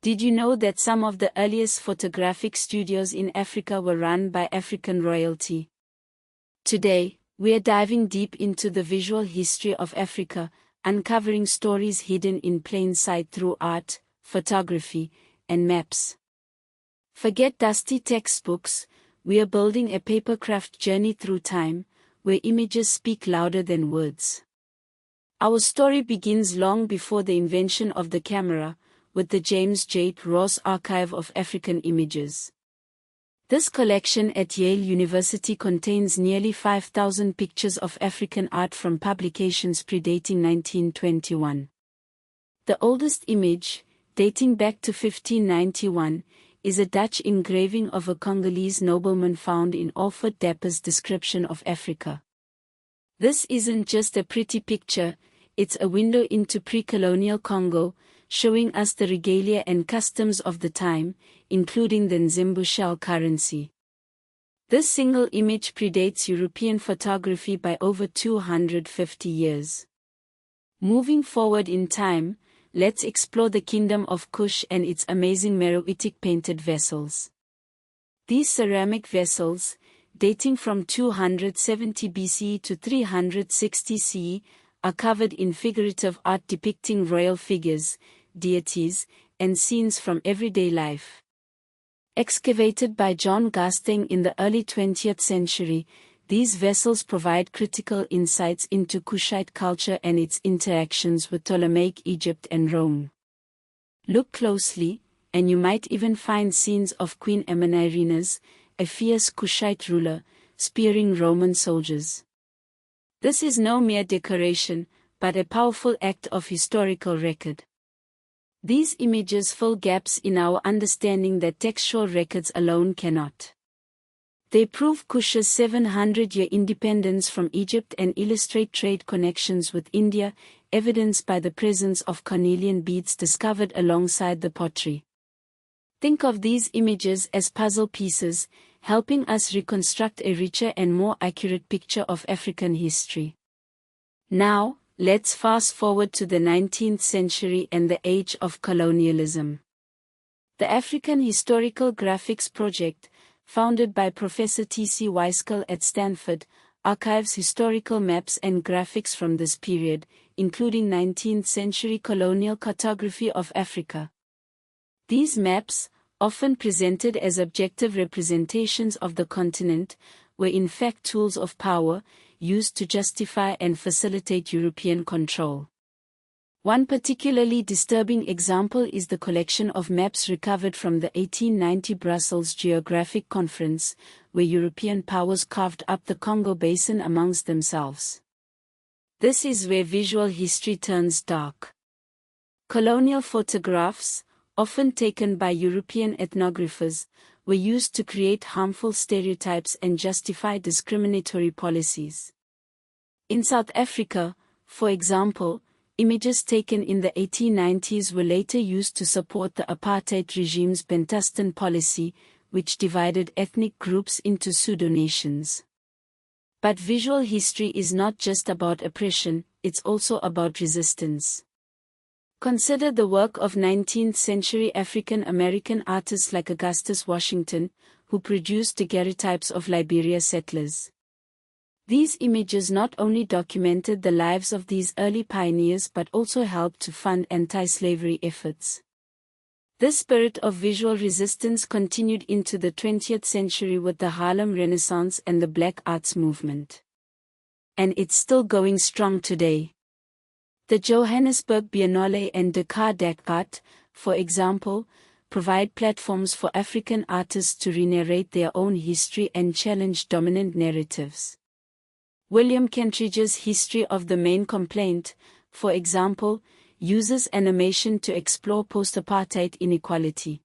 Did you know that some of the earliest photographic studios in Africa were run by African royalty? Today, we are diving deep into the visual history of Africa, uncovering stories hidden in plain sight through art, photography, and maps. Forget dusty textbooks, we are building a papercraft journey through time, where images speak louder than words. Our story begins long before the invention of the camera, with the James J. Ross Archive of African Images. This collection at Yale University contains nearly 5,000 pictures of African art from publications predating 1921. The oldest image, dating back to 1591, is a Dutch engraving of a Congolese nobleman found in Alfred Dapper's description of Africa. This isn't just a pretty picture, it's a window into pre-colonial Congo, showing us the regalia and customs of the time, including the Nzimbu shell currency. This single image predates European photography by over 250 years. Moving forward in time, let's explore the Kingdom of Kush and its amazing Meroitic painted vessels. These ceramic vessels, dating from 270 BCE to 360 CE, are covered in figurative art depicting royal figures, deities, and scenes from everyday life. Excavated by John Garstang in the early 20th century, these vessels provide critical insights into Kushite culture and its interactions with Ptolemaic Egypt and Rome. Look closely, and you might even find scenes of Queen Amanirenas, a fierce Kushite ruler, spearing Roman soldiers. This is no mere decoration, but a powerful act of historical record. These images fill gaps in our understanding that textual records alone cannot. They prove Kush's 700-year independence from Egypt and illustrate trade connections with India, evidenced by the presence of cornelian beads discovered alongside the pottery. Think of these images as puzzle pieces, helping us reconstruct a richer and more accurate picture of African history. Now, let's fast forward to the 19th century and the age of colonialism. The African Historical Graphics Project, founded by Professor T.C. Weiskell at Stanford, archives historical maps and graphics from this period, including 19th-century colonial cartography of Africa. These maps, often presented as objective representations of the continent, were in fact tools of power, used to justify and facilitate European control. One particularly disturbing example is the collection of maps recovered from the 1890 Brussels Geographic Conference, where European powers carved up the Congo Basin amongst themselves. This is where visual history turns dark. Colonial photographs, often taken by European ethnographers, were used to create harmful stereotypes and justify discriminatory policies. In South Africa, for example, images taken in the 1890s were later used to support the apartheid regime's Bantustan policy, which divided ethnic groups into pseudo-nations. But visual history is not just about oppression, it's also about resistance. Consider the work of 19th-century African-American artists like Augustus Washington, who produced daguerreotypes of Liberia settlers. These images not only documented the lives of these early pioneers but also helped to fund anti-slavery efforts. This spirit of visual resistance continued into the 20th century with the Harlem Renaissance and the Black Arts movement. And it's still going strong today. The Johannesburg Biennale and Dakar Art, for example, provide platforms for African artists to re-narrate their own history and challenge dominant narratives. William Kentridge's History of the Main Complaint, for example, uses animation to explore post-apartheid inequality.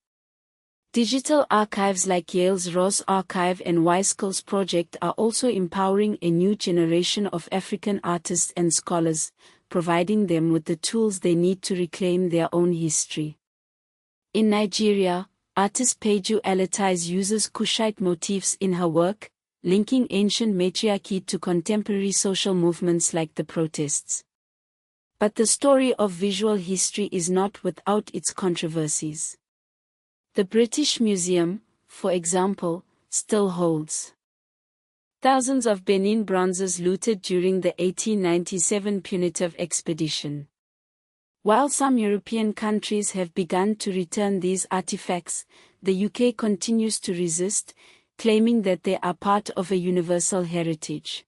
Digital archives like Yale's Ross Archive and Weiskell's project are also empowering a new generation of African artists and scholars, providing them with the tools they need to reclaim their own history. In Nigeria, artist Peju Alatais uses Kushite motifs in her work, linking ancient matriarchy to contemporary social movements like the protests. But the story of visual history is not without its controversies. The British Museum, for example, still holds thousands of Benin bronzes looted during the 1897 punitive expedition. While some European countries have begun to return these artifacts, the UK continues to resist, claiming that they are part of a universal heritage.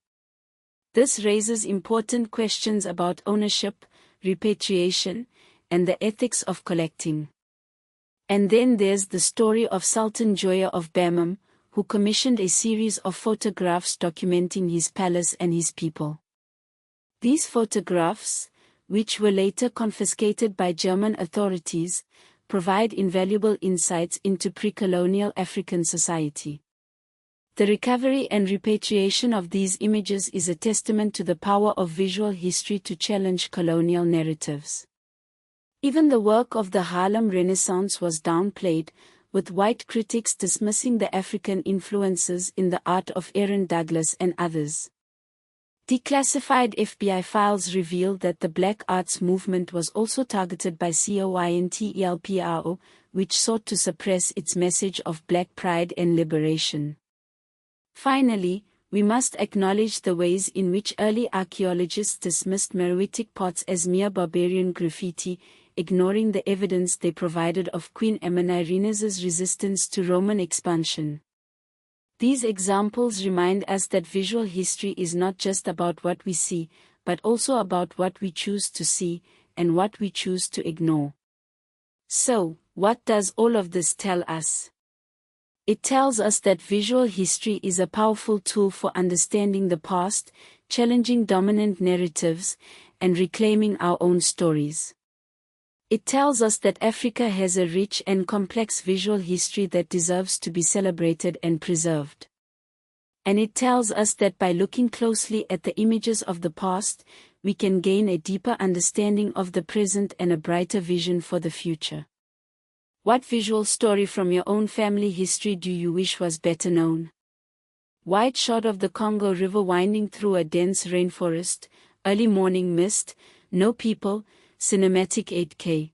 This raises important questions about ownership, repatriation, and the ethics of collecting. And then there's the story of Sultan Joya of Bamum, who commissioned a series of photographs documenting his palace and his people. These photographs, which were later confiscated by German authorities, provide invaluable insights into pre-colonial African society. The recovery and repatriation of these images is a testament to the power of visual history to challenge colonial narratives. Even the work of the Harlem Renaissance was downplayed, with white critics dismissing the African influences in the art of Aaron Douglas and others. Declassified FBI files reveal that the Black Arts movement was also targeted by COINTELPRO, which sought to suppress its message of Black pride and liberation. Finally, we must acknowledge the ways in which early archaeologists dismissed Meroitic pots as mere barbarian graffiti, ignoring the evidence they provided of Queen Amanirena's resistance to Roman expansion. These examples remind us that visual history is not just about what we see, but also about what we choose to see, and what we choose to ignore. So, what does all of this tell us? It tells us that visual history is a powerful tool for understanding the past, challenging dominant narratives, and reclaiming our own stories. It tells us that Africa has a rich and complex visual history that deserves to be celebrated and preserved. And it tells us that by looking closely at the images of the past, we can gain a deeper understanding of the present and a brighter vision for the future. What visual story from your own family history do you wish was better known? Wide shot of the Congo River winding through a dense rainforest, early morning mist, no people, cinematic 8K.